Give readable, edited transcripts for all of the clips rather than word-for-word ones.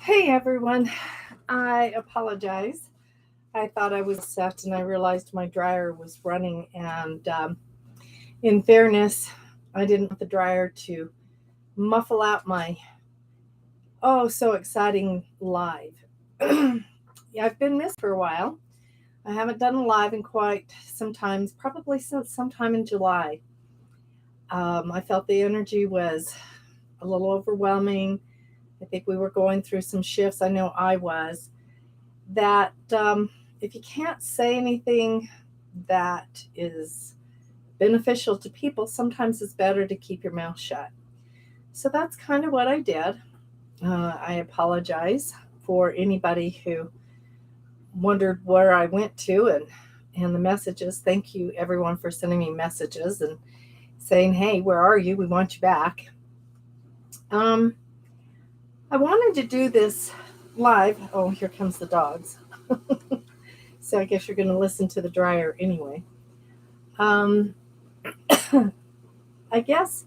Hey everyone, I apologize. I thought I was set and I realized my dryer was running. And in fairness, I didn't want the dryer to muffle out my so exciting live. Yeah, I've been missed for a while. I haven't done a live in quite some times, probably since sometime in July. I felt the energy was a little overwhelming. I think we were going through some shifts. I know I was. That if you can't say anything that is beneficial to people, sometimes it's better to keep your mouth shut. So that's kind of what I did. I apologize for anybody who wondered where I went to and the messages. Thank you, everyone, for sending me messages and saying, hey, where are you? We want you back. Um, I wanted to do this live. Oh, here comes the dogs. So I guess you're going to listen to the dryer anyway. Um, I guess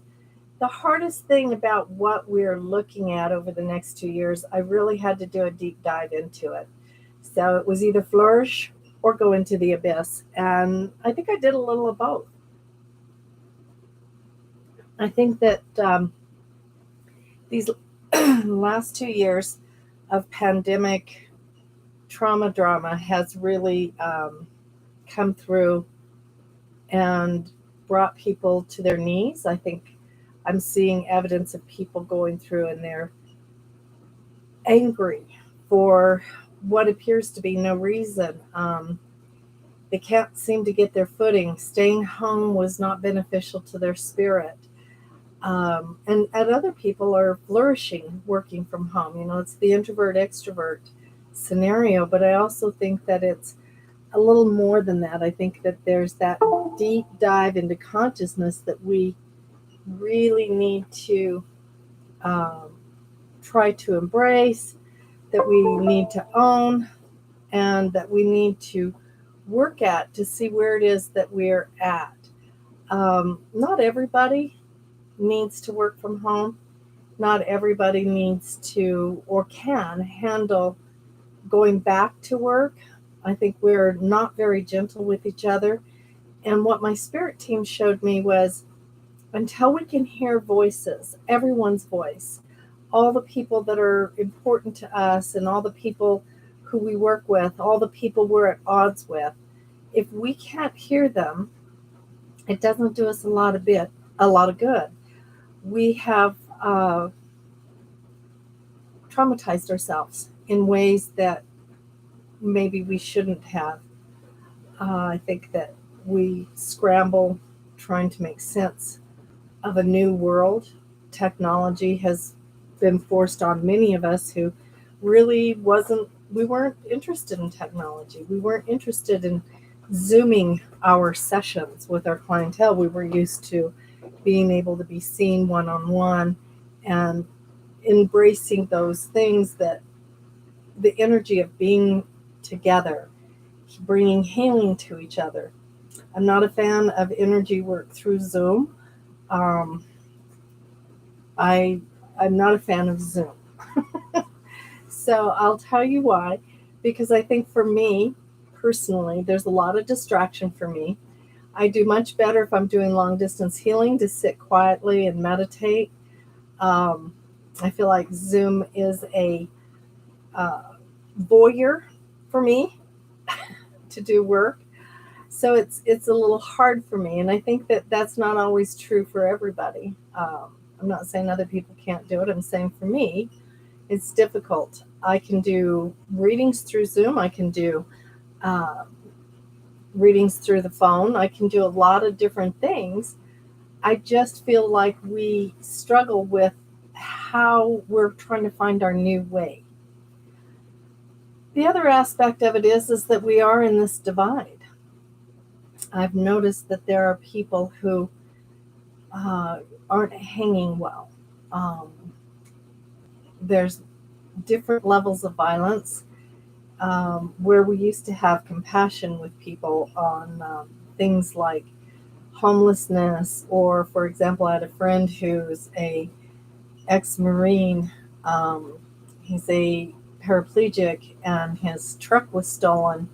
the hardest thing about what we're looking at over the next 2 years, I really had to do a deep dive into it. So it was either flourish or go into the abyss. And I think I did a little of both. I think that these last 2 years of pandemic trauma drama has really come through and brought people to their knees. I think I'm seeing evidence of people going through and they're angry for what appears to be no reason. They can't seem to get their footing. Staying home was not beneficial to their spirit. And other people are flourishing working from home. You know, it's the introvert extrovert scenario, but I also think that it's a little more than that. I think that there's that deep dive into consciousness that we really need to um, try to embrace, that we need to own, and that we need to work at to see where it is that we're at. Not everybody needs to work from home. Not everybody needs to or can handle going back to work. I think we're not very gentle with each other. And what my spirit team showed me was until we can hear voices, everyone's voice, all the people that are important to us and all the people who we work with, all the people we're at odds with, if we can't hear them, it doesn't do us a lot of good. We have traumatized ourselves in ways that maybe we shouldn't have. I think that we scramble trying to make sense of a new world. Technology has been forced on many of us who really we weren't interested in technology. We weren't interested in Zooming our sessions with our clientele. We were used to being able to be seen one on one and embracing those things that the energy of being together, bringing healing to each other. I'm not a fan of energy work through Zoom. Um, I I'm not a fan of Zoom. So I'll tell you why. Because I think for me personally, there's a lot of distraction for me. I do much better if I'm doing long distance healing to sit quietly and meditate. Um, I feel like Zoom is a uh, voyeur for me to do work. So it's a little hard for me, and I think that that's not always true for everybody. I'm not saying other people can't do it. I'm saying for me, it's difficult. I can do readings through Zoom. I can do uh, readings through the phone. I can do a lot of different things. I just feel like we struggle with how we're trying to find our new way. The other aspect of it is that we are in this divide. I've noticed that there are people who uh, aren't hanging well. Um, there's different levels of violence where we used to have compassion with people on things like homelessness, or for example, I had a friend who's a ex-marine. Um, He's a paraplegic, and his truck was stolen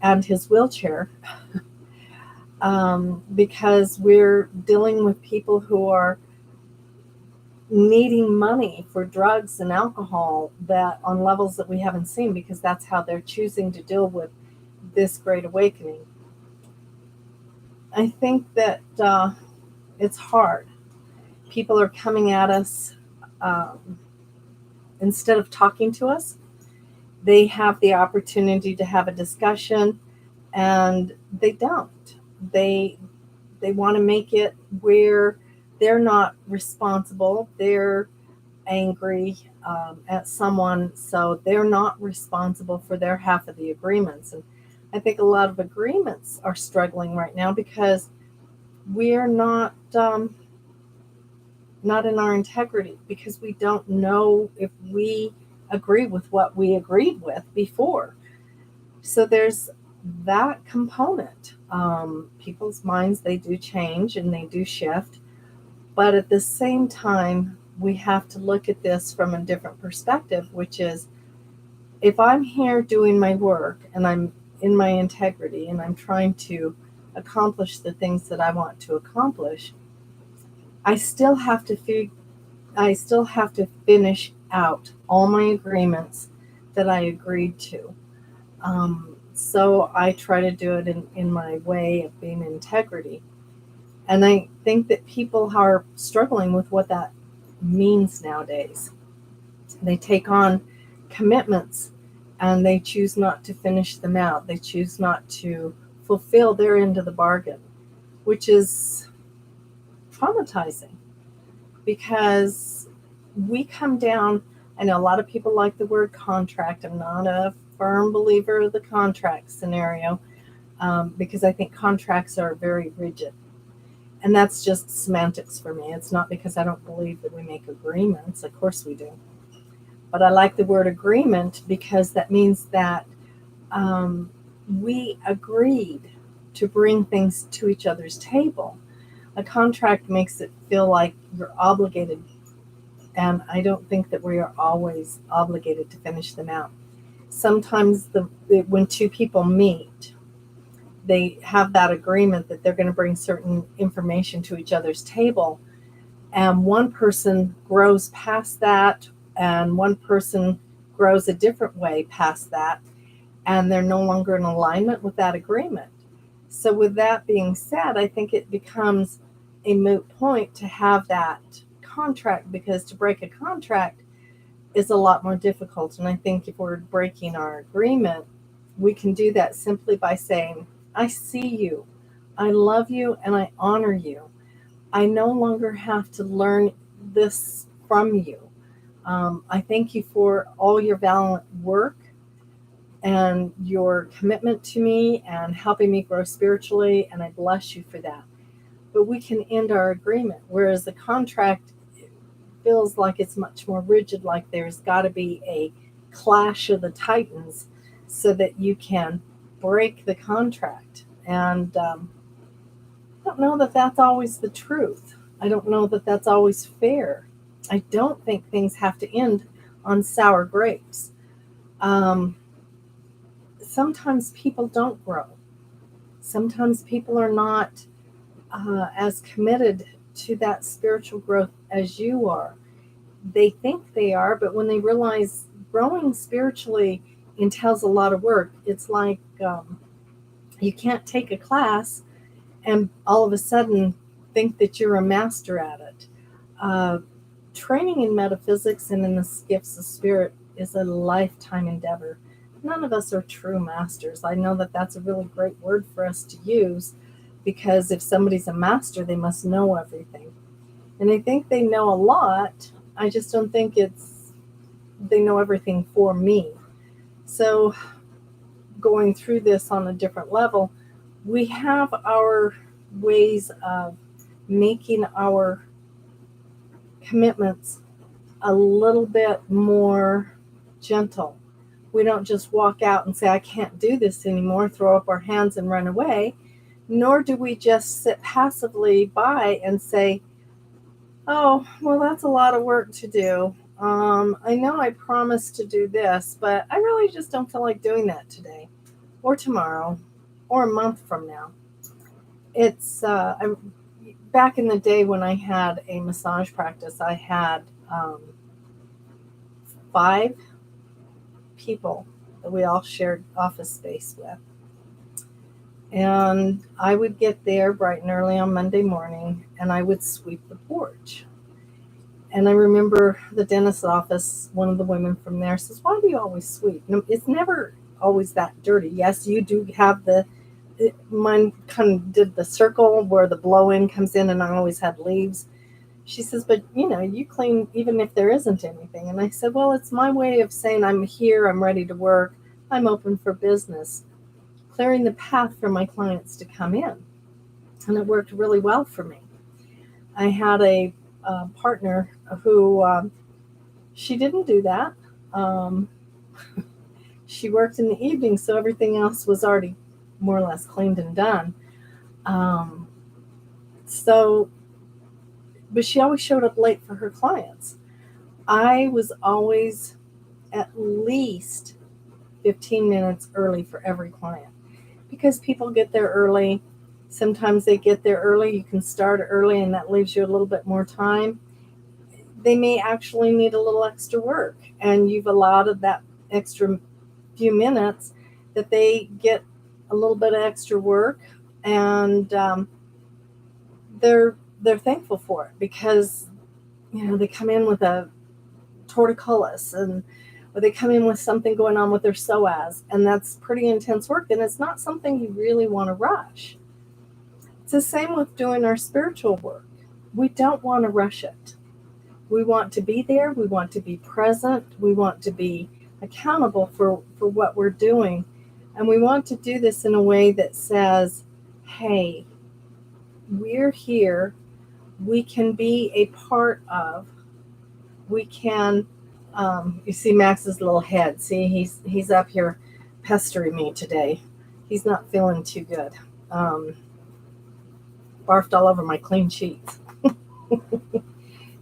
and his wheelchair, because we're dealing with people who are needing money for drugs and alcohol that on levels that we haven't seen, because that's how they're choosing to deal with this great awakening. I think that it's hard. People are coming at us, instead of talking to us. They have the opportunity to have a discussion, and they don't. They they want to make it where they're not responsible. They're angry at someone, so they're not responsible for their half of the agreements. And I think a lot of agreements are struggling right now because we're not in our integrity, because we don't know if we agree with what we agreed with before. So there's that component. People's minds, they do change and they do shift, but at the same time, we have to look at this from a different perspective, which is, if I'm here doing my work and I'm in my integrity and I'm trying to accomplish the things that I want to accomplish, I still have to finish out all my agreements that I agreed to. So I try to do it in my way of being integrity. And I think that people are struggling with what that means nowadays. They take on commitments and they choose not to finish them out. They choose not to fulfill their end of the bargain, which is traumatizing, because we come down. I know a lot of people like the word contract. I'm not a firm believer of the contract scenario, because I think contracts are very rigid. And that's just semantics for me. It's not because I don't believe that we make agreements. Of course we do. But I like the word agreement because that means that we agreed to bring things to each other's table. A contract makes it feel like you're obligated, and I don't think that we are always obligated to finish them out. Sometimes when two people meet, they have that agreement that they're going to bring certain information to each other's table, and one person grows past that, and one person grows a different way past that, and they're no longer in alignment with that agreement. So with that being said, I think it becomes a moot point to have that contract, because to break a contract is a lot more difficult. And I think if we're breaking our agreement, we can do that simply by saying, I see you, I love you, and I honor you. I no longer have to learn this from you. I thank you for all your valiant work and your commitment to me and helping me grow spiritually, and I bless you for that. But we can end our agreement, whereas the contract feels like it's much more rigid, like there's got to be a clash of the titans so that you can break the contract. And I don't know that that's always the truth. I don't know that that's always fair. I don't think things have to end on sour grapes. Sometimes people don't grow. Sometimes people are not as committed to that spiritual growth as you are. They think they are, but when they realize growing spiritually entails a lot of work, it's like you can't take a class and all of a sudden think that you're a master at it. Training in metaphysics and in the gifts of spirit is a lifetime endeavor. None of us are true masters. I know that that's a really great word for us to use, because if somebody's a master, they must know everything. And I think they know a lot. I just don't think they know everything for me. So going through this on a different level, we have our ways of making our commitments a little bit more gentle. We don't just walk out and say, I can't do this anymore, throw up our hands and run away. Nor do we just sit passively by and say, oh, well, that's a lot of work to do. I know I promised to do this, but I really just don't feel like doing that today or tomorrow or a month from now. I'm back in the day when I had a massage practice. I had um, 5 people that we all shared office space with. And I would get there bright and early on Monday morning and I would sweep the porch. And I remember the dentist's office, one of the women from there says, "Why do you always sweep?" No, it's never always that dirty. Yes, you do have mine kind of did the circle where the blow in comes in, and I always had leaves. She says, "But you clean even if there isn't anything." And I said, "Well, it's my way of saying I'm here, I'm ready to work, I'm open for business, clearing the path for my clients to come in." And it worked really well for me. I had a partner who she didn't do that. Um, she worked in the evening, so everything else was already more or less cleaned and done. Um, so, but she always showed up late for her clients. I was always at least 15 minutes early for every client because people get there early. Sometimes they get there early. You can start early, and that leaves you a little bit more time. They may actually need a little extra work, and you've allotted that extra few minutes that they get a little bit of extra work, and they're thankful for it because they come in with a torticollis or they come in with something going on with their psoas, and that's pretty intense work, and it's not something you really want to rush. It's the same with doing our spiritual work. We don't want to rush it. We want to be there. We want to be present. We want to be accountable for what we're doing. And we want to do this in a way that says, hey, we're here. We can be a part of. We can, you see Max's little head. See, he's up here pestering me today. He's not feeling too good. Barfed all over my clean sheets.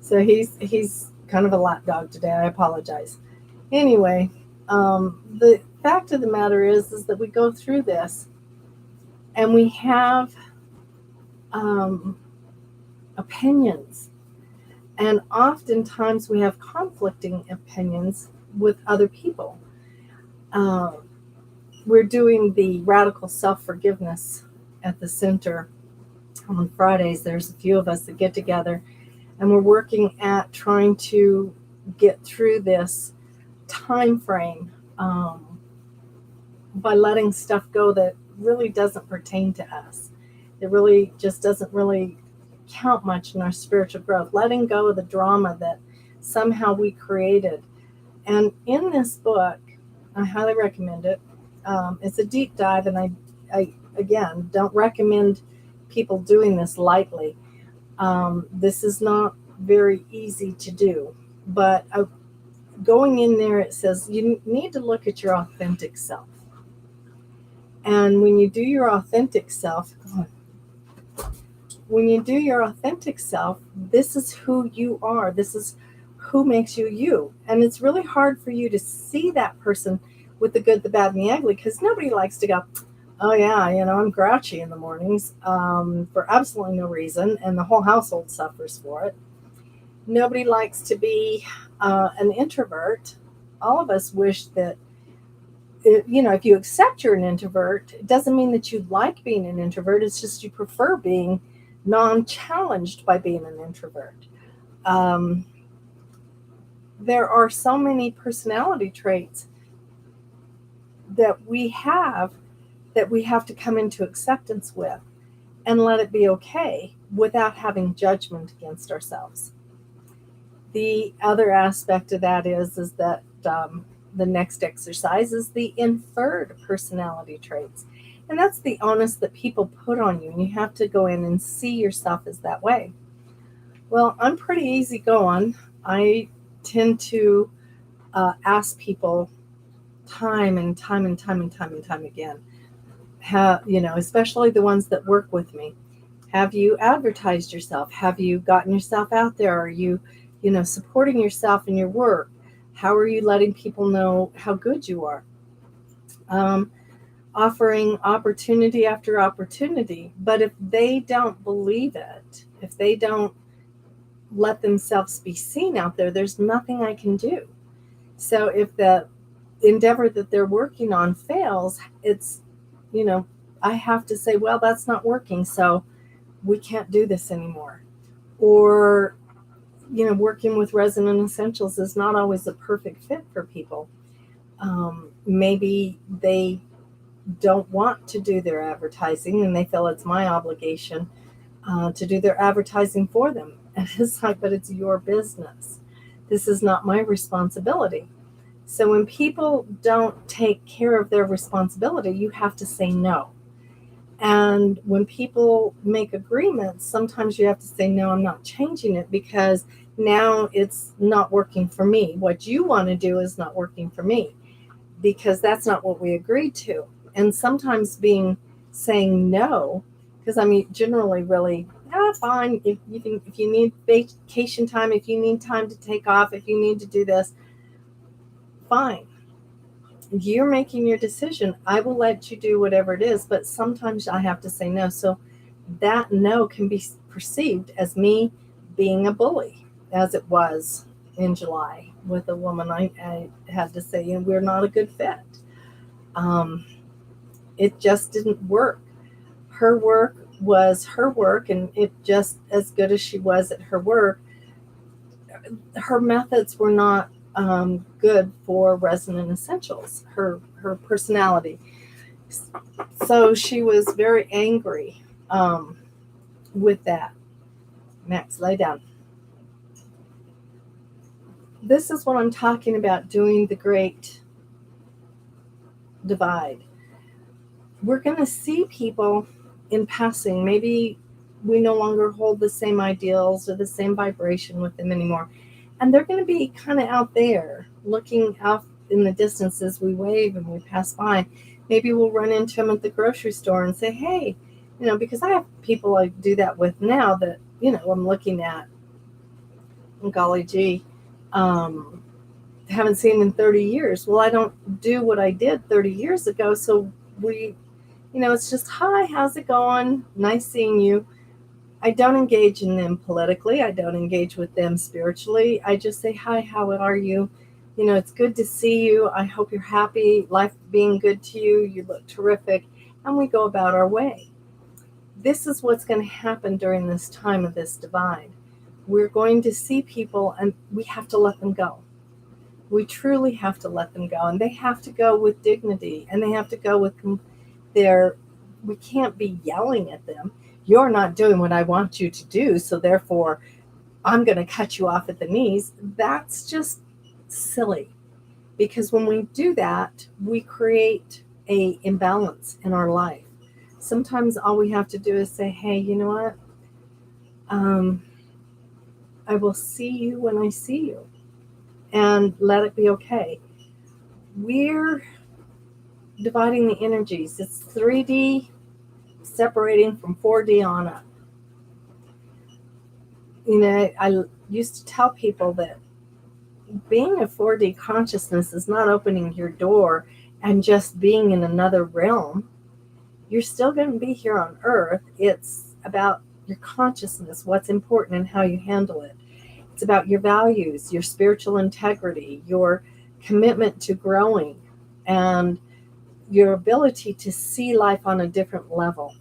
So he's kind of a lapdog today. I apologize. Anyway, the fact of the matter is that we go through this and we have opinions, and oftentimes we have conflicting opinions with other people. We're doing the radical self-forgiveness at the center on Fridays. There's a few of us that get together, and we're working at trying to get through this time frame by letting stuff go that really doesn't pertain to us. It really just doesn't really count much in our spiritual growth. Letting go of the drama that somehow we created. And in this book, I highly recommend it. It's a deep dive, and I again don't recommend people doing this lightly. This is not very easy to do, but going in there, it says you need to look at your authentic self. And when you do your authentic self, this is who you are. This is who makes you you. And it's really hard for you to see that person with the good, the bad, and the ugly, because nobody likes to go, "Oh yeah, I'm grouchy in the mornings for absolutely no reason," and the whole household suffers for it. Nobody likes to be an introvert. All of us wish that, if you accept you're an introvert, it doesn't mean that you like being an introvert. It's just you prefer being non-challenged by being an introvert. There are so many personality traits that we have to come into acceptance with and let it be okay without having judgment against ourselves. The other aspect of that is that the next exercise is the inferred personality traits. And that's the onus that people put on you, and you have to go in and see yourself as that way. Well, I'm pretty easygoing. I tend to ask people time and time again, especially the ones that work with me. Have you advertised yourself? Have you gotten yourself out there? Are you, supporting yourself in your work. How are you letting people know how good you are? Um, Offering opportunity after opportunity. But if they don't believe it, if they don't let themselves be seen out there, there's nothing I can do. So if the endeavor that they're working on fails, it's, you know, I have to say, well, that's not working. So we can't do this anymore. Or, working with Resonant Essentials is not always a perfect fit for people. Maybe they don't want to do their advertising and they feel it's my obligation to do their advertising for them. And it's like, but it's your business. This is not my responsibility. So when people don't take care of their responsibility, you have to say no. And when people make agreements, sometimes you have to say, no, I'm not changing it because now it's not working for me. What you want to do is not working for me because that's not what we agreed to. And sometimes saying no, because generally really, fine. If you need vacation time, if you need time to take off, if you need to do this, fine. You're making your decision. I will let you do whatever it is, but sometimes I have to say no. So that no can be perceived as me being a bully, as it was in July with a woman. I had to say, we're not a good fit. It just didn't work. Her work was her work, and it just as good as she was at her work, her methods were not good for Resonant Essentials, her personality. So she was very angry with that. Max, lay down. This is what I'm talking about, doing the great divide. We're going to see people in passing. Maybe we no longer hold the same ideals or the same vibration with them anymore. And they're going to be kind of out there, looking out in the distance as we wave and we pass by. Maybe we'll run into them at the grocery store and say, hey, because I have people I do that with now that, I'm looking at, golly gee, haven't seen in 30 years. Well, I don't do what I did 30 years ago. So it's just, hi, how's it going? Nice seeing you. I don't engage in them politically. I don't engage with them spiritually. I just say, hi, how are you? It's good to see you. I hope you're happy. Life being good to you. You look terrific. And we go about our way. This is what's going to happen during this time of this divide. We're going to see people and we have to let them go. We truly have to let them go. And they have to go with dignity. And they have to go with we can't be yelling at them. You're not doing what I want you to do, so therefore I'm going to cut you off at the knees. That's just silly, because when we do that, we create an imbalance in our life. Sometimes all we have to do is say, hey, you know what? I will see you when I see you, and let it be okay. We're dividing the energies. It's 3D separating from 4D on up. I used to tell people that being a 4D consciousness is not opening your door and just being in another realm. You're still going to be here on Earth. It's about your consciousness, what's important and how you handle it. It's about your values, your spiritual integrity, your commitment to growing, and your ability to see life on a different level.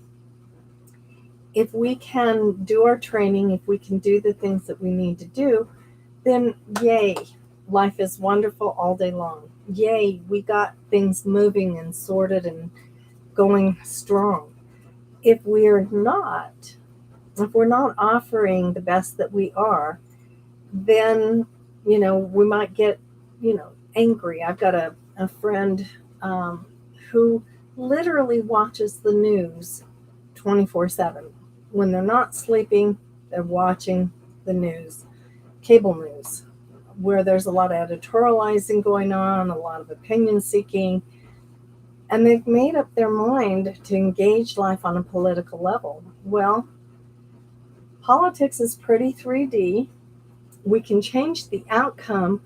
If we can do our training, if we can do the things that we need to do, then yay, life is wonderful all day long. Yay, we got things moving and sorted and going strong. If we're not offering the best that we are, then, we might get, angry. I've got a friend who literally watches the news 24/7. When they're not sleeping, they're watching the news, cable news, where there's a lot of editorializing going on, a lot of opinion seeking, and they've made up their mind to engage life on a political level. Well, politics is pretty 3D. We can change the outcome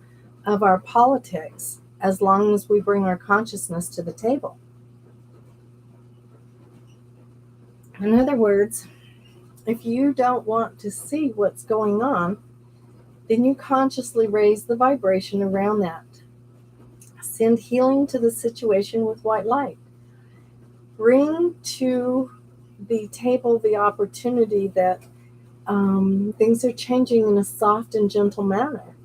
of our politics as long as we bring our consciousness to the table. In other words, if you don't want to see what's going on, then you consciously raise the vibration around that. Send healing to the situation with white light. Bring to the table the opportunity that things are changing in a soft and gentle manner.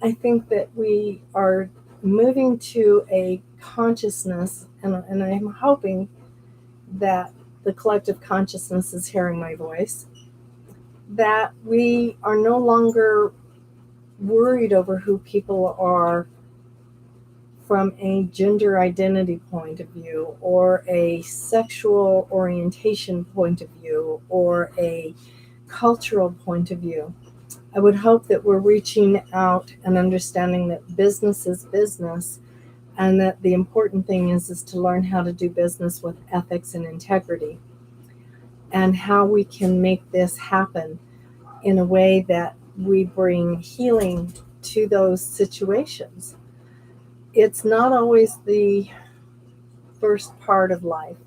I think that we are moving to a consciousness, and I'm hoping that the collective consciousness is hearing my voice, that we are no longer worried over who people are from a gender identity point of view, or a sexual orientation point of view, or a cultural point of view. I would hope that we're reaching out and understanding that business is business, and that the important thing is to learn how to do business with ethics and integrity, and how we can make this happen in a way that we bring healing to those situations. It's not always the first part of life.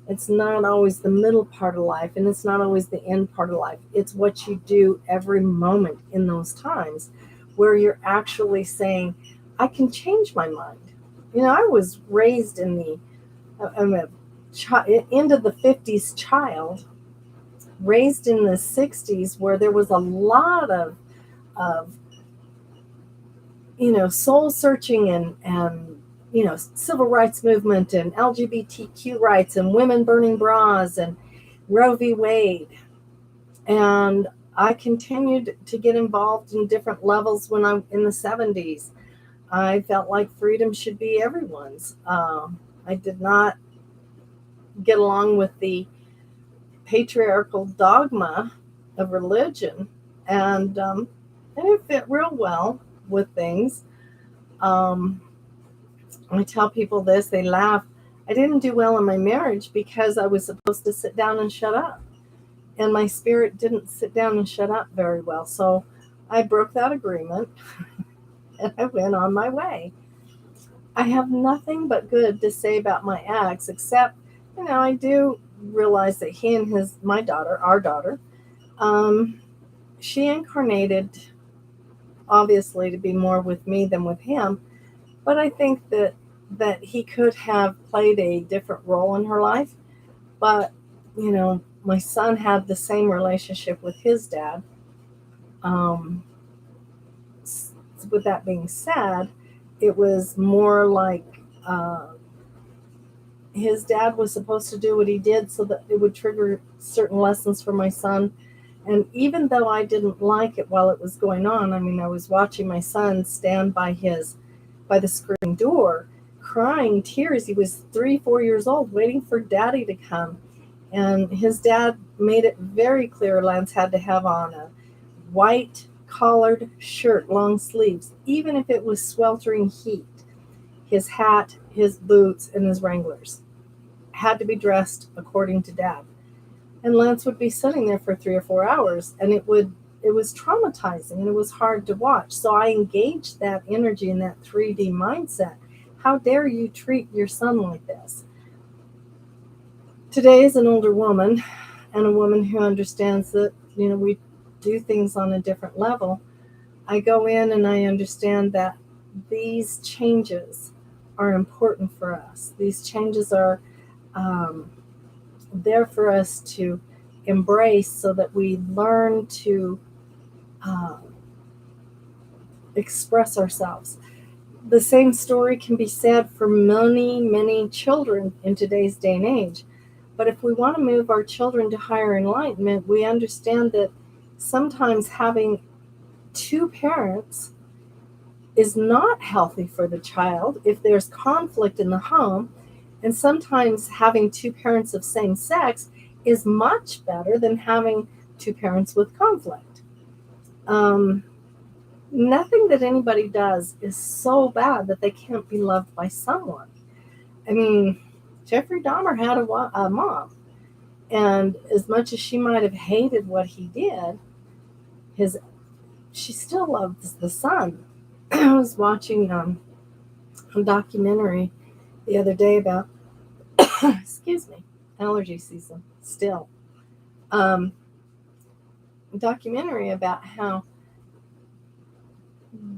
It's not always the middle part of life, and it's not always the end part of life. It's what you do every moment in those times where you're actually saying, I can change my mind. I was raised I'm a end of the 50s child, raised in the 60s, where there was a lot of soul searching and civil rights movement and LGBTQ rights and women burning bras and Roe v. Wade. And I continued to get involved in different levels when I'm in the 70s. I felt like freedom should be everyone's. I did not get along with the patriarchal dogma of religion, and it fit real well with things. I tell people this, they laugh. I didn't do well in my marriage because I was supposed to sit down and shut up. And my spirit didn't sit down and shut up very well. So I broke that agreement and I went on my way. I have nothing but good to say about my ex, except, I do realize that he and our daughter, she incarnated obviously to be more with me than with him. But I think that he could have played a different role in her life. But, my son had the same relationship with his dad. With that being said, it was more like his dad was supposed to do what he did so that it would trigger certain lessons for my son. And even though I didn't like it while it was going on, I was watching my son stand by the screen door, crying tears. He was 3-4 years old, waiting for daddy to come. And his dad made it very clear Lance had to have on a white collared shirt, long sleeves, even if it was sweltering heat. His hat, his boots, and his Wranglers had to be dressed according to dad. And Lance would be sitting there for 3 or 4 hours, and it was traumatizing, and it was hard to watch. So I engaged that energy in that 3D mindset. How dare you treat your son like this? Today, as an older woman, and a woman who understands that, we do things on a different level, I go in and I understand that these changes are important for us. These changes are there for us to embrace, so that we learn to express ourselves. The same story can be said for many, many children in today's day and age. But if we want to move our children to higher enlightenment, we understand that sometimes having 2 parents is not healthy for the child if there's conflict in the home. And sometimes having 2 parents of same sex is much better than having 2 parents with conflict. Nothing that anybody does is so bad that they can't be loved by someone. Jeffrey Dahmer had a mom, And as much as she might have hated what he did, she still loves the son. I was watching a documentary the other day about, excuse me, allergy season still. A documentary about how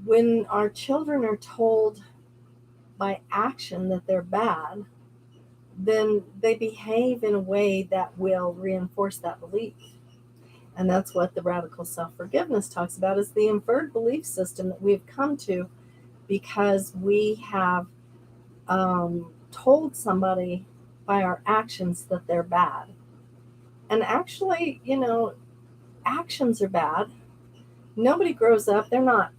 when our children are told by action that they're bad, then they behave in a way that will reinforce that belief. And that's what the radical self-forgiveness talks about, is the inferred belief system that we've come to because we have told somebody by our actions that they're bad. And actually, actions are bad. Nobody grows up. They're not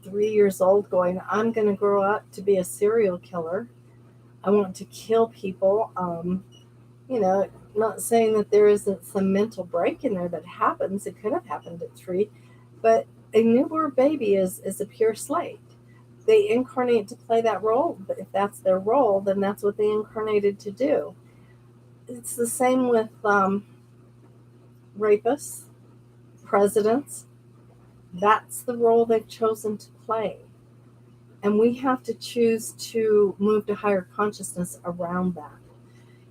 3 years old going, I'm going to grow up to be a serial killer. I want to kill people. Not saying that there isn't some mental break in there that happens. It could have happened at 3, but a newborn baby is a pure slate. They incarnate to play that role, but if that's their role, then that's what they incarnated to do. It's the same with rapists, presidents. That's the role they've chosen to play. And we have to choose to move to higher consciousness around that.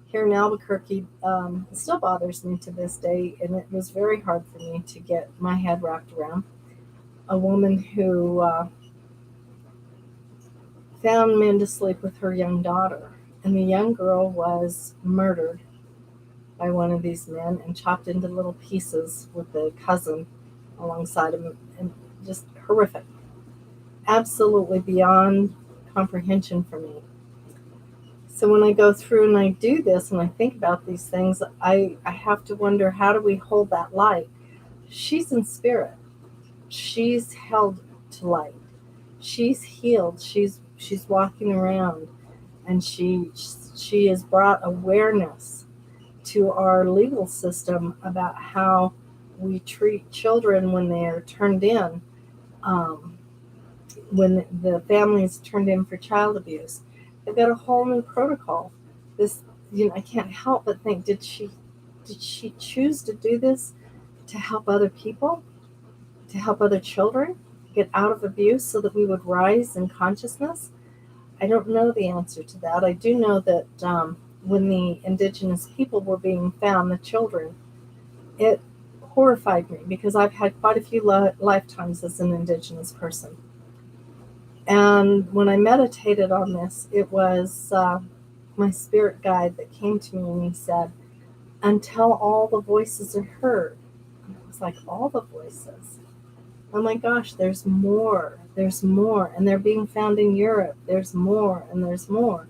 Here in Albuquerque, it still bothers me to this day, and it was very hard for me to get my head wrapped around. A woman who found men to sleep with her young daughter, and the young girl was murdered by one of these men and chopped into little pieces with the cousin alongside him, and just horrific. Absolutely beyond comprehension for me. So when I go through and I do this and I think about these things, I have to wonder, how do we hold that light? She's in spirit. She's held to light. She's healed. She's walking around, and she has brought awareness to our legal system about how we treat children when they are turned in, when the family is turned in for child abuse. They've got a whole new protocol. This, I can't help but think, did she choose to do this to help other people, to help other children get out of abuse so that we would rise in consciousness? I don't know the answer to that. I do know that when the indigenous people were being found, the children, it horrified me because I've had quite a few lifetimes as an indigenous person. And when I meditated on this, it was my spirit guide that came to me, and he said, until all the voices are heard. And I was like, all the voices? Oh my gosh, there's more. There's more. And they're being found in Europe. There's more and there's more.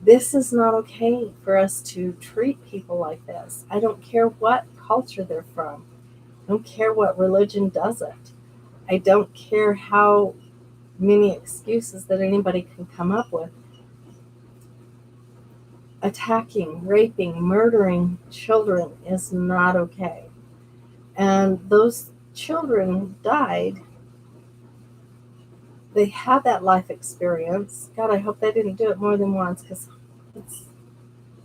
This is not okay for us to treat people like this. I don't care what culture they're from. I don't care what religion does it. I don't care how many excuses that anybody can come up with. Attacking, raping, murdering children is not okay. And those children died. They had that life experience. God, I hope they didn't do it more than once, because it's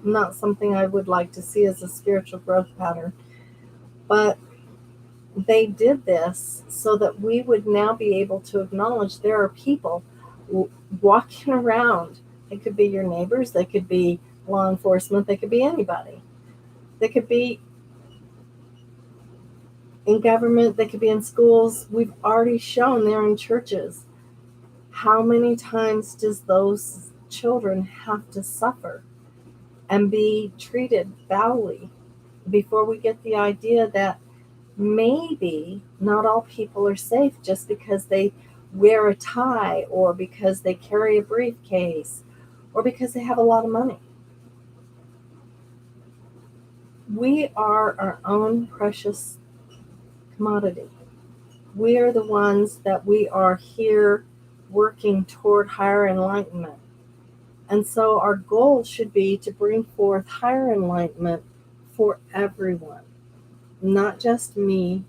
not something I would like to see as a spiritual growth pattern. But they did this so that we would now be able to acknowledge there are people walking around. They could be your neighbors, they could be law enforcement, they could be anybody. They could be in government, they could be in schools. We've already shown they're in churches. How many times does those children have to suffer and be treated foully before we get the idea that maybe not all people are safe just because they wear a tie, or because they carry a briefcase, or because they have a lot of money? We are our own precious commodity. We are the ones that we are here working toward higher enlightenment. And so our goal should be to bring forth higher enlightenment for everyone, not just me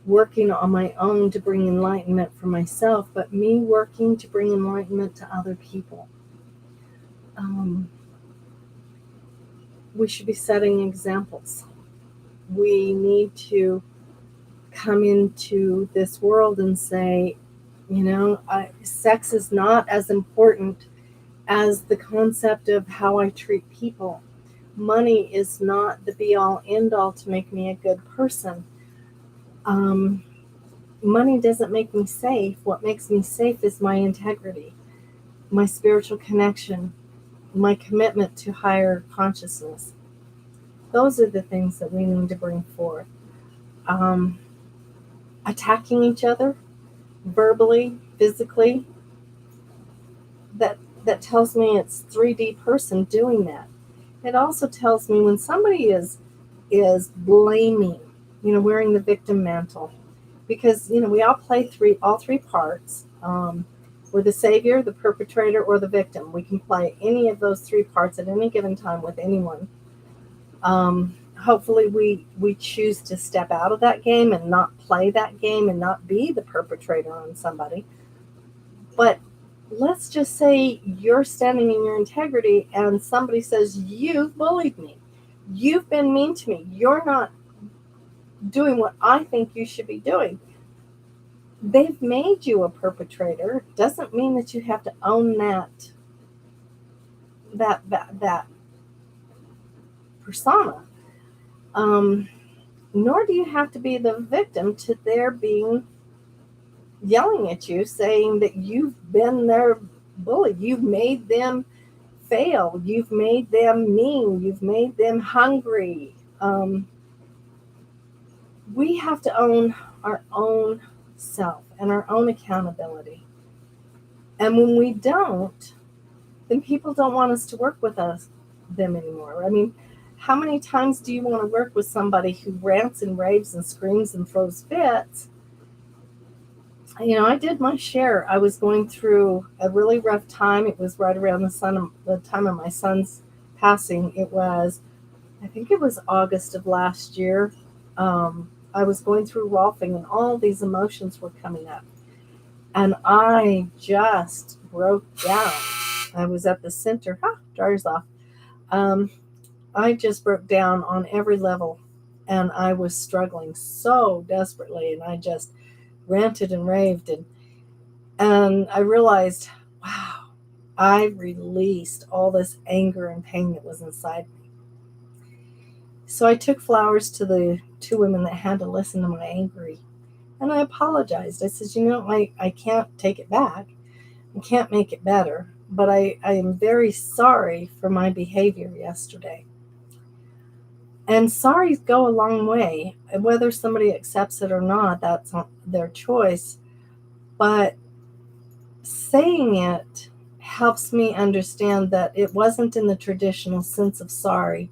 working on my own to bring enlightenment for myself, but me working to bring enlightenment to other people. we should be setting examples. We need to come into this world and say, sex is not as important as the concept of how I treat people. Money is not the be all end all to make me a good person. Um, Money doesn't make me safe. What makes me safe is my integrity, my spiritual connection, my commitment to higher consciousness. Those are the things that we need to bring forth. Um, Attacking each other verbally, physically, that that tells me it's 3D person doing that. It also tells me when somebody is blaming, wearing the victim mantle, because we all play all three parts. We're the savior, the perpetrator, or the victim. We can play any of those three parts at any given time with anyone. Hopefully, we choose to step out of that game and not play that game and not be the perpetrator on somebody. But let's just say you're standing in your integrity and somebody says, "You've bullied me. You've been mean to me. You're not doing what I think you should be doing." They've made you a perpetrator. Doesn't mean that you have to own that persona. Um, Nor do you have to be the victim to their being yelling at you, saying that you've been their bully. You've made them fail. You've made them mean. You've made them hungry. We have to own our own self and our own accountability. And when we don't, then people don't want us to work with them anymore. I mean, how many times do you want to work with somebody who rants and raves and screams and throws fits? I did my share. I was going through a really rough time. It was right around the time of my son's passing. I think it was August of last year. I was going through Rolfing, and all these emotions were coming up. And I just broke down. I was at the center. Dryer's off. Um, I just broke down on every level, and I was struggling so desperately, and I just ranted and raved, and I realized, wow, I released all this anger and pain that was inside me. So I took flowers to the two women that had to listen to my angry, and I apologized. I said, I can't take it back. I can't make it better, but I am very sorry for my behavior yesterday. And sorries go a long way. Whether somebody accepts it or not, that's their choice. But saying it helps me understand that it wasn't in the traditional sense of sorry.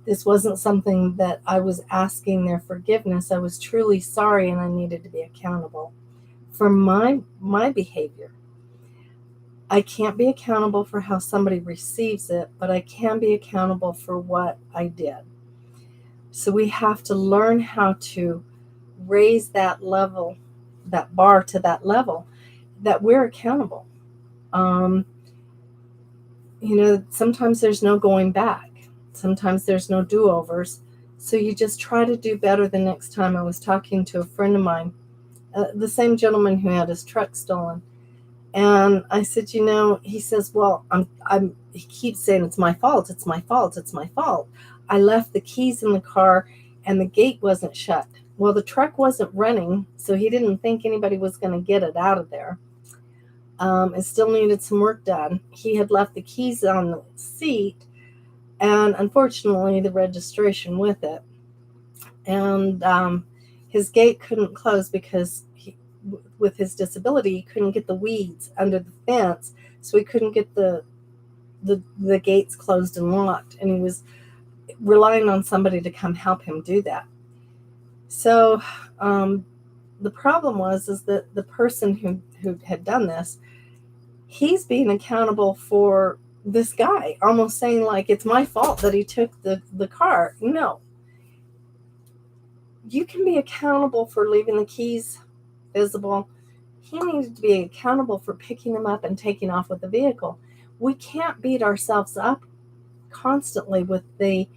This wasn't something that I was asking their forgiveness. I was truly sorry, and I needed to be accountable for my behavior. I can't be accountable for how somebody receives it, but I can be accountable for what I did. So we have to learn how to raise that level, that bar to that level, that we're accountable. Um, Sometimes there's no going back. Sometimes there's no do-overs. So you just try to do better the next time. I was talking to a friend of mine, the same gentleman who had his truck stolen. And I said, he says, well, he keeps saying, it's my fault. It's my fault. It's my fault. I left the keys in the car and the gate wasn't shut. Well, the truck wasn't running, so he didn't think anybody was going to get it out of there. It still needed some work done. He had left the keys on the seat, and unfortunately, the registration with it. And his gate couldn't close because with his disability, he couldn't get the weeds under the fence, so he couldn't get the gates closed and locked, and he was relying on somebody to come help him do that. So the problem was that the person who had done this, he's being accountable for this guy, almost saying like it's my fault that he took the car. No. You can be accountable for leaving the keys visible. He needed to be accountable for picking them up and taking off with the vehicle. We can't beat ourselves up constantly with the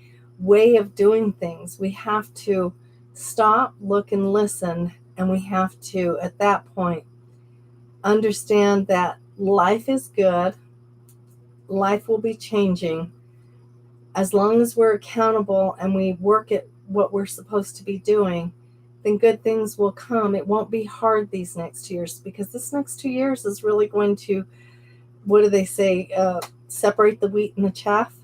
way of doing things. We have to stop, look, and listen. And we have to, at that point, understand that life is good. Life will be changing. As long as we're accountable and we work at what we're supposed to be doing, then good things will come. It won't be hard these next 2 years, because this next 2 years is really going to, what do they say, separate the wheat and the chaff.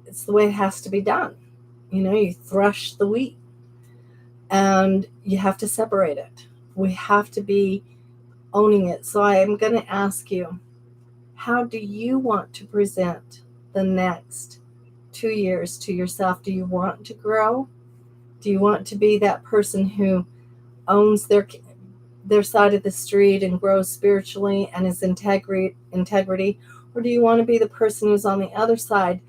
It's the way it has to be done. You thresh the wheat and you have to separate it. We have to be owning it. So I am going to ask you, how do you want to present the next 2 years to yourself? Do you want to grow? Do you want to be that person who owns their side of the street and grows spiritually and is integrity? Or do you want to be the person who's on the other side,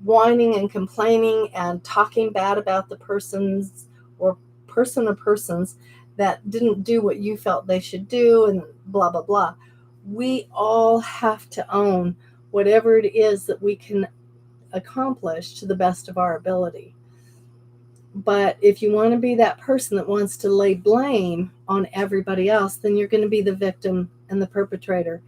whining and complaining and talking bad about the persons or persons that didn't do what you felt they should do, and blah, blah, blah? We all have to own whatever it is that we can accomplish to the best of our ability. But if you want to be that person that wants to lay blame on everybody else, then you're going to be the victim and the perpetrator.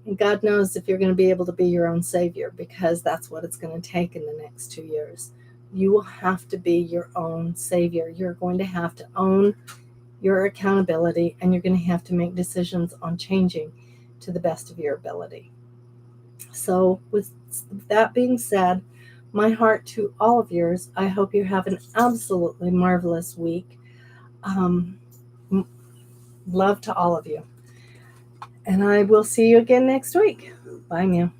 And God knows if you're going to be able to be your own savior, because that's what it's going to take in the next 2 years. You will have to be your own savior. You're going to have to own your accountability, and you're going to have to make decisions on changing to the best of your ability. So with that being said, my heart to all of yours. I hope you have an absolutely marvelous week. Love to all of you. And I will see you again next week. Bye now.